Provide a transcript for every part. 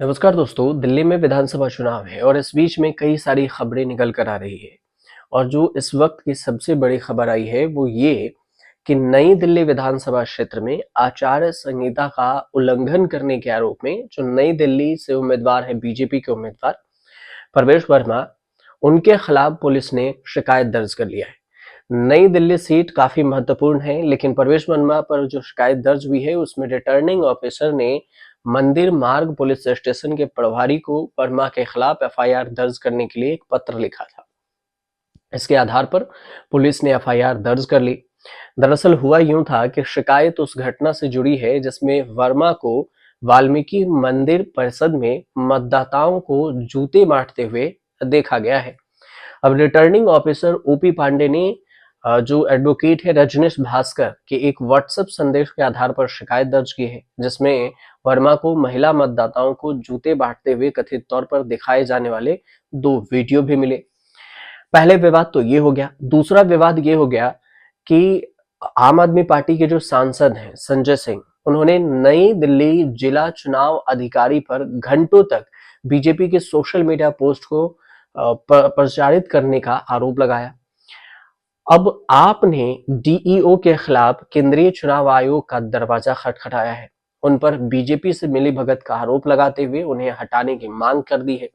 नमस्कार दोस्तों, दिल्ली में विधानसभा चुनाव है और इस बीच में कई सारी खबरें निकल कर आ रही है। और जो इस वक्त की सबसे बड़ी खबर आई है वो ये कि नई दिल्ली विधानसभा क्षेत्र में आचार संहिता का उल्लंघन करने के आरोप में जो नई दिल्ली से उम्मीदवार है बीजेपी के उम्मीदवार प्रवेश वर्मा, उनके खिलाफ पुलिस ने शिकायत दर्ज कर लिया है। नई दिल्ली सीट काफी महत्वपूर्ण है, लेकिन प्रवेश वर्मा पर जो शिकायत दर्ज हुई है उसमें रिटर्निंग ऑफिसर ने मंदिर मार्ग पुलिस स्टेशन के प्रभारी को वर्मा के खिलाफ एफआईआर दर्ज करने के लिए एक पत्र लिखा था। इसके आधार पर पुलिस ने एफआईआर दर्ज कर ली। दरअसल हुआ यूं था कि शिकायत उस घटना से जुड़ी है जिसमें वर्मा को वाल्मीकि मंदिर परिषद में मतदाताओं को जूते बांटते हुए देखा गया है। अब रिटर्निंग ऑफिसर ओपी पांडे ने जो एडवोकेट है रजनीश भास्कर के एक व्हाट्सएप संदेश के आधार पर शिकायत दर्ज की है, जिसमें वर्मा को महिला मतदाताओं को जूते बांटते हुए कथित तौर पर दिखाए जाने वाले 2 वीडियो भी मिले। पहले विवाद तो ये हो गया। दूसरा विवाद ये हो गया कि आम आदमी पार्टी के जो सांसद हैं संजय सिंह, उन्होंने नई दिल्ली जिला चुनाव अधिकारी पर घंटों तक बीजेपी के सोशल मीडिया पोस्ट को प्रचारित करने का आरोप लगाया। अब आपने डीईओ के खिलाफ केंद्रीय चुनाव आयोग का दरवाजा खटखटाया है। उन पर बीजेपी से मिलीभगत का आरोप लगाते हुए उन्हें हटाने की मांग कर दी है।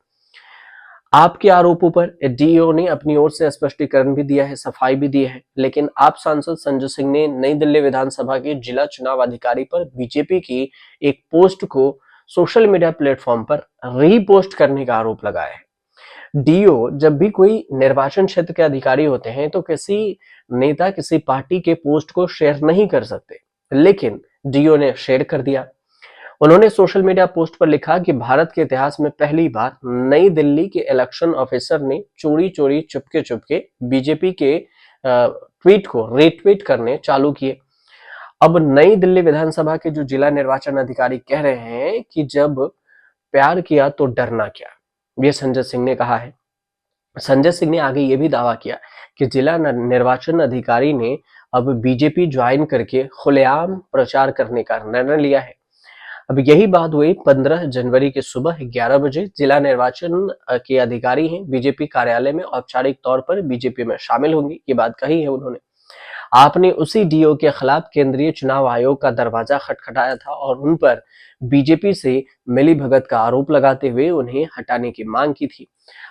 आपके आरोपों पर डीईओ ने अपनी ओर से स्पष्टीकरण भी दिया है, सफाई भी दी है, लेकिन आप सांसद संजय सिंह ने नई दिल्ली विधानसभा के जिला चुनाव अधिकारी पर बीजेपी की एक पोस्ट को सोशल मीडिया प्लेटफॉर्म पर रीपोस्ट करने का आरोप लगाया है। डीओ जब भी कोई निर्वाचन क्षेत्र के अधिकारी होते हैं तो किसी नेता किसी पार्टी के पोस्ट को शेयर नहीं कर सकते, लेकिन डीओ ने शेयर कर दिया। उन्होंने सोशल मीडिया पोस्ट पर लिखा कि भारत के इतिहास में पहली बार नई दिल्ली के इलेक्शन ऑफिसर ने चोरी चोरी चुपके चुपके बीजेपी के ट्वीट को रीट्वीट करने चालू किए। अब नई दिल्ली विधानसभा के जो जिला निर्वाचन अधिकारी कह रहे हैं कि जब प्यार किया तो डरना क्या, ये संजय सिंह ने कहा है। संजय सिंह ने आगे ये भी दावा किया कि जिला निर्वाचन अधिकारी ने अब बीजेपी ज्वाइन करके खुलेआम प्रचार करने का निर्णय लिया है। अब यही बात हुई 15 जनवरी की सुबह 11 बजे। जिला निर्वाचन के अधिकारी हैं बीजेपी कार्यालय में औपचारिक तौर पर बीजेपी में शामिल होंगे, ये बात कही है उन्होंने। आपने उसी डीओ के खिलाफ केंद्रीय चुनाव आयोग का दरवाजा खटखटाया था और उन पर बीजेपी से मिलीभगत का आरोप लगाते हुए उन्हें हटाने की मांग की थी।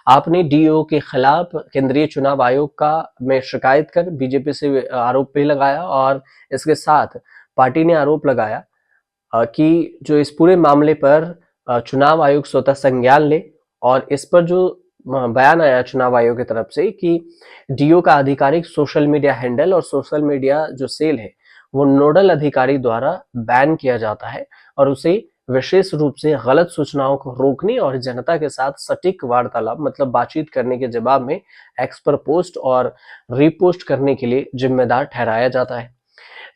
आपने डीओ के खिलाफ केंद्रीय चुनाव आयोग का में शिकायत कर बीजेपी से आरोप भी लगाया और इसके साथ पार्टी ने आरोप लगाया कि जो इस पूरे मामले पर चुनाव आयोग स्वतः संज्ञान ले। और इस पर जो बयान आया चुनाव आयोग की तरफ से कि डीओ का आधिकारिक सोशल मीडिया हैंडल और सोशल मीडिया जो सेल है वो नोडल अधिकारी द्वारा बैन किया जाता है और उसे विशेष रूप से गलत सूचनाओं को रोकने और जनता के साथ सटीक वार्तालाप मतलब बातचीत करने के जवाब में एक्स पर पोस्ट और रीपोस्ट करने के लिए जिम्मेदार ठहराया जाता है।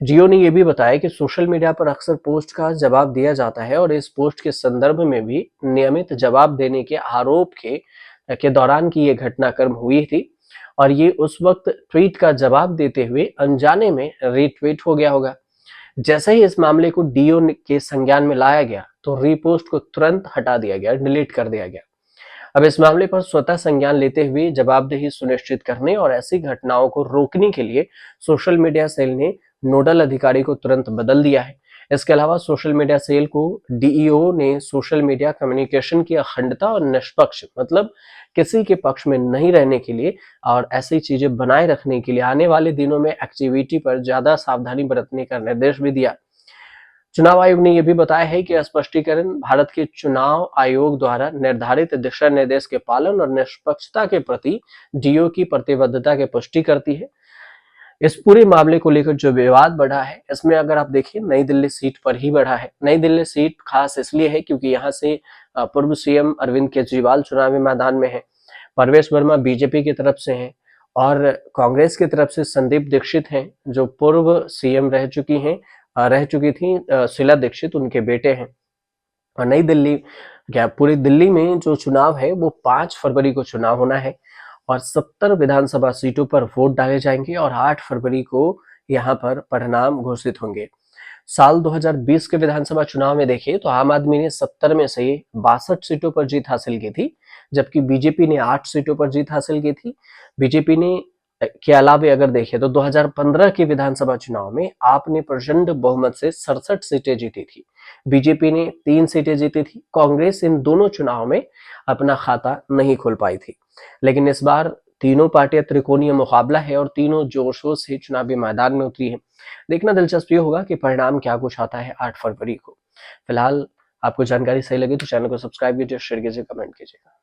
जियो ने यह भी बताया कि सोशल मीडिया पर अक्सर पोस्ट का जवाब दिया जाता है और इस पोस्ट के संदर्भ में भी नियमित जवाब देने के आरोप के दौरान की यह घटनाक्रम हुई थी और ये उस वक्त ट्वीट का जवाब देते हुए अनजाने में रीट्वीट हो गया होगा। जैसे ही इस मामले को डीओ के संज्ञान में लाया गया तो रीपोस्ट को तुरंत हटा दिया गया, डिलीट कर दिया गया। अब इस मामले पर स्वतः संज्ञान लेते हुए जवाबदेही सुनिश्चित करने और ऐसी घटनाओं को रोकने के लिए सोशल मीडिया सेल ने नोडल अधिकारी को तुरंत बदल दिया है। इसके अलावा सोशल मीडिया सेल को डीईओ ने सोशल मीडिया कम्युनिकेशन की अखंडता और निष्पक्ष मतलब किसी के पक्ष में नहीं रहने के लिए और ऐसी चीजें बनाए रखने के लिए आने वाले दिनों में एक्टिविटी पर ज्यादा सावधानी बरतने का निर्देश भी दिया। चुनाव आयोग ने यह भी बताया है कि स्पष्टीकरण भारत के चुनाव आयोग द्वारा निर्धारित दिशा निर्देश के पालन और निष्पक्षता के प्रति डीओ की प्रतिबद्धता की पुष्टि करती है। इस पूरे मामले को लेकर जो विवाद बढ़ा है इसमें अगर आप देखिए नई दिल्ली सीट पर ही बढ़ा है। नई दिल्ली सीट खास इसलिए है क्योंकि यहाँ से पूर्व सीएम अरविंद केजरीवाल चुनावी मैदान में है, प्रवेश वर्मा बीजेपी की तरफ से हैं और कांग्रेस की तरफ से संदीप दीक्षित हैं जो पूर्व सीएम रह चुकी थी शीला दीक्षित, उनके बेटे हैं। और नई दिल्ली क्या पूरी दिल्ली में जो चुनाव है वो 5 फरवरी को चुनाव होना है और 70 विधानसभा सीटों पर वोट डाले जाएंगे और 8 फरवरी को यहाँ पर परिणाम घोषित होंगे। साल 2020 के विधानसभा चुनाव में देखें तो आम आदमी ने 70 में से 62 सीटों पर जीत हासिल की थी, जबकि बीजेपी ने 8 सीटों पर जीत हासिल की थी। बीजेपी ने के अलावे अगर देखें तो 2015 के विधानसभा चुनाव में आपने प्रचंड बहुमत से 67 सीटें जीती थी। बीजेपी ने 3 सीटें जीती थी। कांग्रेस इन दोनों चुनाव में अपना खाता नहीं खोल पाई थी। लेकिन इस बार तीनों पार्टियां त्रिकोणीय मुकाबला है और तीनों जोर शोर से चुनावी मैदान में उतरी है। देखना दिलचस्प ये होगा कि परिणाम क्या कुछ आता है 8 फरवरी को। फिलहाल आपको जानकारी सही लगी तो चैनल को सब्सक्राइब कीजिए, शेयर कीजिए, कमेंट कीजिएगा।